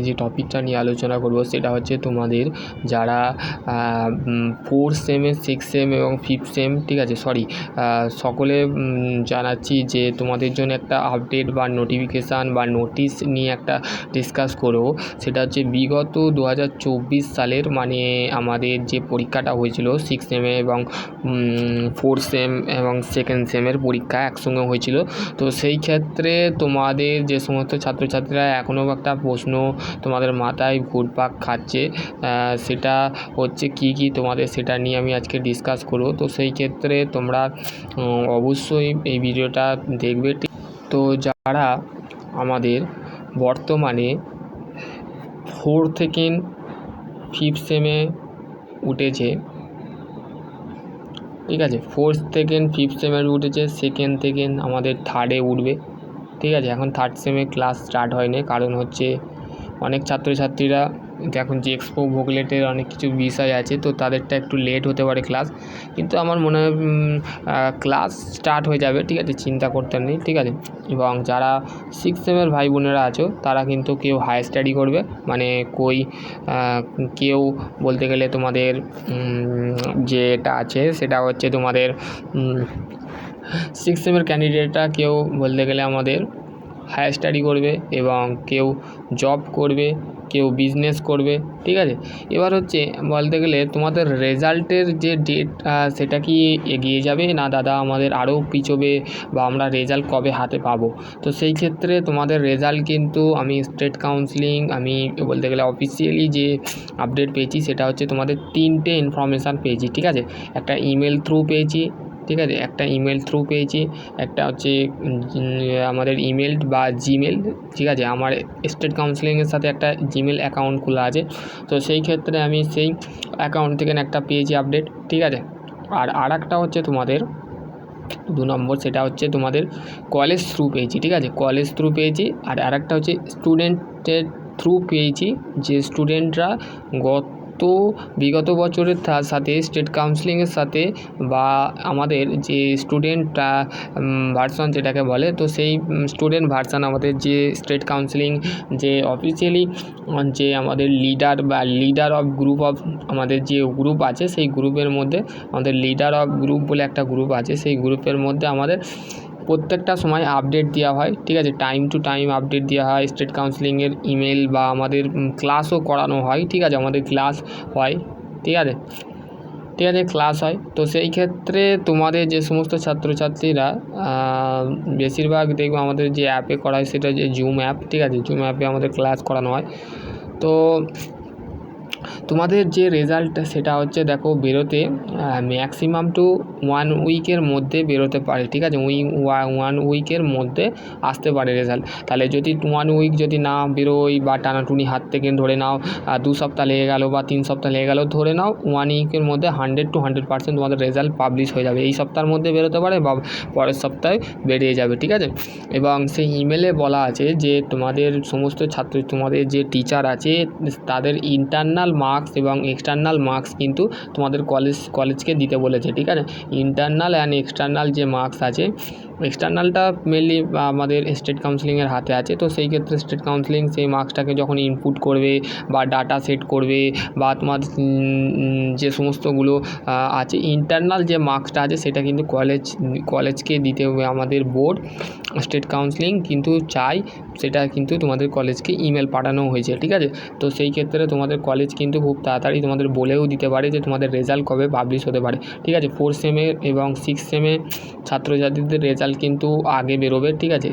যে টপিকটা নিয়ে আলোচনা করব সেটা হচ্ছে তোমাদের যারা 4 সেমে 6 সেম এবং 5th সেম, ঠিক আছে, সকলে জানাচ্ছি যে তোমাদের জন্য একটা আপডেট বা নোটিফিকেশান বা নোটিশ নিয়ে একটা ডিসকাস করব। সেটা হচ্ছে বিগত 2024 সালের মানে আমাদের যে পরীক্ষাটা হয়েছিল 6 সেমে এবং 4 সেম এবং 2nd সেমের পরীক্ষা একসঙ্গে হয়েছিল। তো সেই ক্ষেত্রে তোমাদের যে সমস্ত ছাত্রছাত্রীরা এখনও একটা প্রশ্ন তোমাদের মাথায় ঘুরপাক খাচ্ছে, সেটা হচ্ছে কি তোমাদের সেটা নিয়ে আমি আজকে ডিসকাস করব। তো সেই ক্ষেত্রে তোমরা অবশ্যই এই ভিডিওটা দেখবে। তো যারা আমাদের বর্তমানে 4 থেকে 5th সেমে উঠেছে, ঠিক আছে, 4th থেকে 5th সেমে উঠেছে, 2nd থেকে আমাদের 3rd উঠবে, ঠিক আছে। এখন 3rd সেমে ক্লাস স্টার্ট হয়নি, কারণ হচ্ছে অনেক ছাত্রছাত্রীরা এখন যে এক্সপো ভোগলেটের অনেক কিছু বিষয় আছে, তো তাদেরটা একটু লেট হতে পারে ক্লাস, কিন্তু আমার মনে হয় ক্লাস স্টার্ট হয়ে যাবে, ঠিক আছে, চিন্তা করতে নেই, ঠিক আছে। এবং যারা 6 সেমের ভাই বোনেরা আছো তারা কিন্তু কেউ হায়ার স্টাডি করবে, মানে কেউ বলতে গেলে তোমাদের যেটা আছে সেটা হচ্ছে তোমাদের 6 সেমের ক্যান্ডিডেটরা কেউ বলতে গেলে আমাদের হায়ার স্টাডি করবে এবং কেউ জব করবে, কেউ বিজনেস করবে, ঠিক আছে। এবার হচ্ছে বলতে গেলে তোমাদের রেজাল্টের যে ডেট সেটা কি এগিয়ে যাবে না দাদা আমাদের আরও পিছোবে, বা আমরা রেজাল্ট কবে হাতে পাবো? তো সেই ক্ষেত্রে তোমাদের রেজাল্ট কিন্তু আমি স্টেট কাউন্সিলিং আমি বলতে গেলে অফিসিয়ালি যে আপডেট পেয়েছি সেটা হচ্ছে তোমাদের 3টে ইনফরমেশান পেয়েছি, ঠিক আছে। একটা ইমেল থ্রু পেয়েছি, ঠিক আছে, একটা হচ্ছে আমাদের ইমেল বা জিমেল, ঠিক আছে। আমার স্টেট কাউন্সিলিংয়ের সাথে একটা জিমেল অ্যাকাউন্ট খোলা আছে, তো সেই ক্ষেত্রে আমি সেই অ্যাকাউন্ট থেকে একটা পেয়েছি আপডেট, ঠিক আছে। আর একটা হচ্ছে তোমাদের 2 নম্বর, সেটা হচ্ছে তোমাদের কলেজ থ্রু পেয়েছি, ঠিক আছে, কলেজ থ্রু পেয়েছি। আর একটা হচ্ছে স্টুডেন্টের থ্রু পেয়েছি, যে স্টুডেন্টরা বিগত বছরের সাথে স্টেট কাউন্সিলিংয়ের সাথে বা আমাদের যে স্টুডেন্ট ভার্সন যেটাকে বলে, তো সেই স্টুডেন্ট ভার্সন আমাদের যে স্টেট কাউন্সিলিং যে অফিসিয়ালি যে আমাদের লিডার অফ গ্রুপ অফ আমাদের যে গ্রুপ আছে, সেই গ্রুপের মধ্যে আমাদের লিডার অফ গ্রুপ বলে একটা গ্রুপ আছে, সেই গ্রুপের মধ্যে আমাদের প্রত্যেকটা সময় আপডেট দেওয়া হয়, ঠিক আছে, টাইম টু টাইম আপডেট দেওয়া হয়। স্টেট কাউন্সিলিংয়ের ইমেল বা আমাদের ক্লাসও করানো হয়, ঠিক আছে, আমাদের ক্লাস হয়, ঠিক আছে, ক্লাস হয়। তো সেই ক্ষেত্রে তোমাদের যে সমস্ত ছাত্রছাত্রীরা বেশিরভাগ দেখবে আমাদের যে অ্যাপে করা হয় সেটা যে জুম অ্যাপ, ঠিক আছে, জুম অ্যাপে আমাদের ক্লাস করানো হয়। তো তোমাদের যে রেজাল্টটা সেটা হচ্ছে দেখো বেরোতে ম্যাক্সিমাম টু 1 উইকের মধ্যে বেরোতে পারে, ঠিক আছে, 1 উইকের মধ্যে আসতে পারে রেজাল্ট। তাহলে যদি 1 উইক যদি না বেরোয় বা টানাটুনি হাত থেকে ধরে নাও 2 সপ্তাহ লেগে গেল বা 3 সপ্তাহ লেগে গেল, ধরে নাও 1 উইকের মধ্যে 100 to 100% তোমাদের রেজাল্ট পাবলিশ হয়ে যাবে। এই সপ্তাহের মধ্যে বেরোতে পারে বা পরের সপ্তাহে বেরিয়ে যাবে, ঠিক আছে। এবং সেই ইমেলে বলা আছে যে তোমাদের সমস্ত তোমাদের যে টিচার আছে তাদের ইন্টারনাল মার্কস এবং এক্সটার্নাল মার্কস কিন্তু তোমাদের কলেজকে দিতে বলেছে, ঠিক আছে। ইন্টারনাল অ্যান্ড এক্সটার্নাল যে মার্কস আছে, এক্সটার্নালটা মেনলি আমাদের স্টেট কাউন্সিলিংয়ের হাতে আছে। তো সেই ক্ষেত্রে স্টেট কাউন্সিলিং সেই মার্কসটাকে যখন ইনপুট করবে বা ডাটা সেট করবে বা তোমার যে সমস্তগুলো আছে ইন্টারনাল যে মার্কসটা আছে সেটা কিন্তু কলেজকে দিতে হবে। আমাদের বোর্ড স্টেট কাউন্সিলিং কিন্তু চাই সেটা কিন্তু তোমাদের কলেজকে ইমেল পাঠানো হয়েছে, ঠিক আছে। তো সেই ক্ষেত্রে তোমাদের কলেজ কিন্তু খুব তাড়াতাড়ি তোমাদের বলেও দিতে পারে যে তোমাদের রেজাল্ট কবে পাবলিশ হতে পারে, ঠিক আছে। 4 সেমের এবং 6 সেমের ছাত্রছাত্রীদের রেজাল্ট কিন্তু আগে বেরোবে, ঠিক আছে,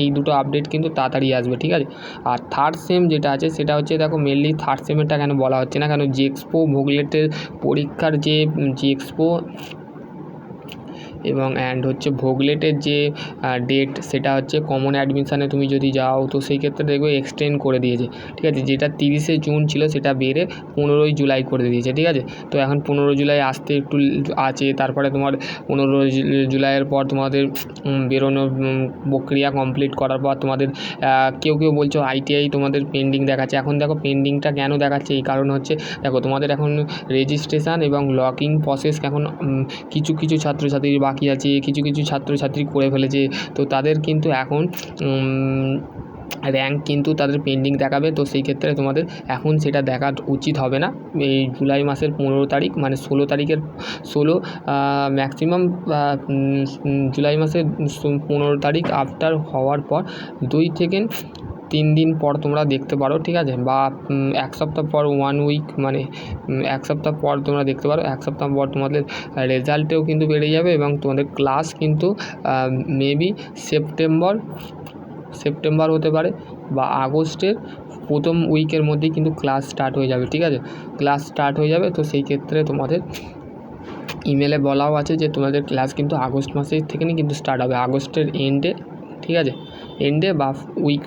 এই দুটো আপডেট কিন্তু তাড়াতাড়ি আসবে, ঠিক আছে। আর 3rd সেম যেটা আছে সেটা হচ্ছে দেখো মেনলি 3rd সেমেরটা কেন বলা হচ্ছে না, কেন এক্সপো ভোগলেটের পরীক্ষার যে এক্সপো এবং হচ্ছে ভোগলেটের যে ডেট সেটা হচ্ছে কমন অ্যাডমিশানে তুমি যদি যাও তো সেই ক্ষেত্রে দেখবে এক্সটেন্ড করে দিয়েছে, ঠিক আছে। যেটা 30শে জুন ছিল সেটা বেড়ে 15ই জুলাই করে দিয়েছে, ঠিক আছে। তো এখন 15 জুলাই আসতে একটু আছে, তারপরে তোমার 15 জুলাইয়ের পর তোমাদের বেরোনো প্রক্রিয়া কমপ্লিট করার পর তোমাদের কেউ বলছো ITI তোমাদের পেন্ডিং দেখাচ্ছে। এখন দেখো পেন্ডিংটা কেন দেখাচ্ছে, এই কারণ হচ্ছে দেখো তোমাদের এখন রেজিস্ট্রেশন এবং লকিং প্রসেস এখন কিছু ছাত্রছাত্রীর বাকি আছে, কিছু ছাত্রছাত্রী করে ফেলেছে। তো তাদের কিন্তু এখন র্যাঙ্ক কিন্তু তাদের পেন্ডিং দেখাবে। তো সেই ক্ষেত্রে তোমাদের এখন সেটা দেখা উচিত হবে না। এই জুলাই মাসের 15 তারিখ মানে 16 তারিখের ম্যাক্সিমাম জুলাই মাসের 15 তারিখ আফটার হওয়ার পর 2 থেকে 3 দিন পর তোমরা দেখতে পারো, ঠিক আছে, বা 1 সপ্তাহ পর 1 উইক মানে 1 সপ্তাহ পর তোমরা দেখতে পারো। 1 সপ্তাহ পর তোমাদের রেজাল্টেও কিন্তু বেড়ে যাবে এবং তোমাদের ক্লাস কিন্তু মেবি সেপ্টেম্বর হতে পারে বা আগস্টের প্রথম উইকের মধ্যেই কিন্তু ক্লাস স্টার্ট হয়ে যাবে, ঠিক আছে, ক্লাস স্টার্ট হয়ে যাবে। তো সেই ক্ষেত্রে তোমাদের ইমেলে বলাও আছে যে তোমাদের ক্লাস কিন্তু আগস্ট মাসের থেকেই কিন্তু স্টার্ট হবে, আগস্টের এন্ডে, ঠিক আছে, এন্ডে বা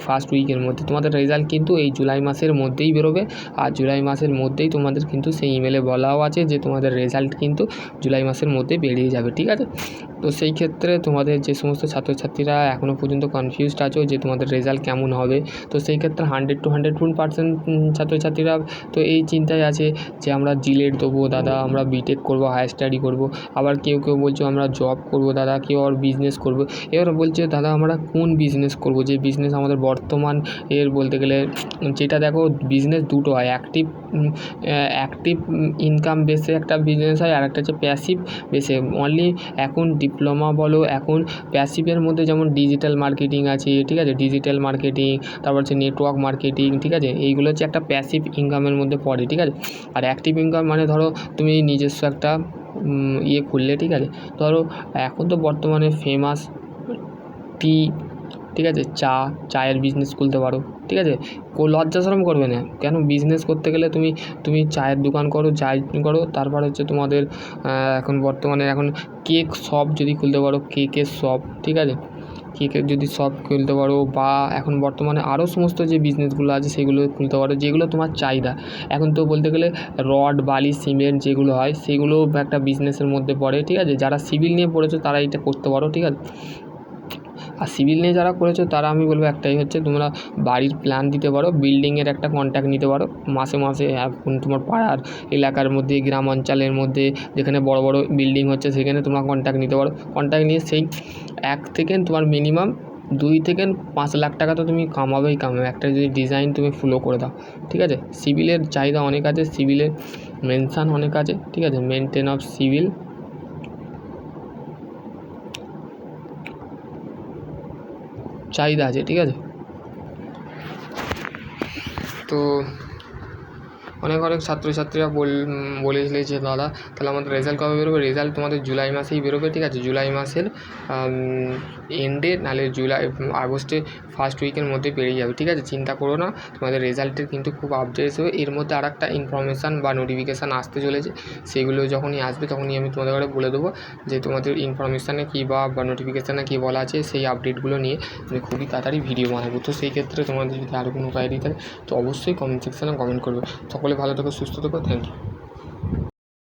ফার্স্ট উইকের মধ্যে তোমাদের রেজাল্ট কিন্তু এই জুলাই মাসের মধ্যেই বেরোবে। আর জুলাই মাসের মধ্যেই তোমাদের কিন্তু সেই ইমেলে বলাও আছে যে তোমাদের রেজাল্ট কিন্তু জুলাই মাসের মধ্যে বেরিয়ে যাবে, ঠিক আছে। তো সেই ক্ষেত্রে তোমাদের যে সমস্ত ছাত্রছাত্রীরা এখনও পর্যন্ত কনফিউজড আছো যে তোমাদের রেজাল্ট কেমন হবে, তো সেই ক্ষেত্রে 100 to 101% ছাত্রছাত্রীরা তো এই চিন্তায় আছে যে আমরা জিলেট দেবো দাদা, আমরা বিটেক করবো, হায়ার স্টাডি করবো। আবার কেউ বলছো আমরা জব করবো দাদা, কেউ আবার বিজনেস করবো। এবার বলছে দাদা আমরা কোন বিজনেস করবো, যে বিজনেস আমাদের বর্তমান এর বলতে গেলে যেটা দেখো বিজনেস দুটো হয়, অ্যাক্টিভ ইনকাম বেসে একটা বিজনেস হয়, আর একটা হচ্ছে প্যাসিভ বেসে। অনলি এখন ডিপ্লোমা বলো, এখন প্যাসিভের মধ্যে যেমন ডিজিটাল মার্কেটিং আছে, ঠিক আছে, ডিজিটাল মার্কেটিং, তারপর হচ্ছে নেটওয়ার্ক মার্কেটিং, ঠিক আছে, এইগুলো হচ্ছে একটা প্যাসিভ ইনকামের মধ্যে পড়ে, ঠিক আছে। আর অ্যাক্টিভ ইনকাম মানে ধরো তুমি নিজস্ব একটা খুললে, ঠিক আছে, ধরো এখন তো বর্তমানে ফেমাস টি, ঠিক আছে, চায়ের বিজনেস খুলতে পারো, ঠিক আছে, লজ্জা শরম করবে না। কেন বিজনেস করতে গেলে তুমি চায়ের দোকান করো, চায় করো, তারপর হচ্ছে তোমাদের এখন বর্তমানে এখন কেক শপ যদি খুলতে পারো, কেকের শপ, ঠিক আছে, কেকের যদি শপ খুলতে পারো, বা এখন বর্তমানে আরও সমস্ত যে বিজনেসগুলো আছে সেগুলো খুলতে পারো, যেগুলো তোমার চাহিদা। এখন তো বলতে গেলে রড, বালি, সিমেন্ট যেগুলো হয় সেগুলো একটা বিজনেসের মধ্যে পড়ে, ঠিক আছে। যারা সিভিল নিয়ে পড়েছো তারা এটা করতে পারো, ঠিক আছে। আর সিভিল নিয়ে যারা করেছো তারা আমি বলবো একটাই হচ্ছে তোমরা বাড়ির প্ল্যান দিতে পারো, বিল্ডিংয়ের একটা কন্ট্যাক্ট নিতে পারো মাসে মাসে। এখন তোমার পাড়ার এলাকার মধ্যে, গ্রাম অঞ্চলের মধ্যে যেখানে বড় বড় বিল্ডিং হচ্ছে সেখানে তোমরা কন্ট্যাক্ট নিতে পারো। কন্ট্যাক্ট নিয়ে সেই 1 থেকে তোমার মিনিমাম 2 থেকে 5 লাখ টাকা তো তুমি কামাবেই একটা যদি ডিজাইন তুমি ফলো করে দাও, ঠিক আছে। সিভিলের চাহিদা অনেক আছে, সিভিলের মেনশান অনেক আছে, ঠিক আছে, মেনটেন অফ সিভিল চাহিদা আছে, ঠিক আছে। তো অনেক ছাত্রছাত্রীরা বলেছিলে যে দাদা তাহলে আমাদের রেজাল্ট কবে বেরোবে, রেজাল্ট তোমাদের জুলাই মাসেই বেরোবে, ঠিক আছে, জুলাই মাসের এন্ডে, নাহলে আগস্টে ফার্স্ট উইকের মধ্যে বেরিয়ে যাবে, ঠিক আছে, চিন্তা করো না। তোমাদের রেজাল্টের কিন্তু খুব আপডেটস হবে। এর মধ্যে আর একটা ইনফরমেশান বা নোটিফিকেশান আসতে চলেছে, সেগুলো যখনই আসবে তখনই আমি তোমাদের কাছে বলে দেবো যে তোমাদের ইনফরমেশানে কী বা নোটিফিকেশানে কী বলা আছে, সেই আপডেটগুলো নিয়ে আমি খুবই তাড়াতাড়ি ভিডিও বানাবো। তো সেই ক্ষেত্রে তোমাদের যদি আরও কোনো কোয়ারি থাকে তো অবশ্যই কমেন্ট সেকশানে কমেন্ট করবে। সকলে ভালো থেকো, সুস্থ থেকো, থ্যাংক ইউ।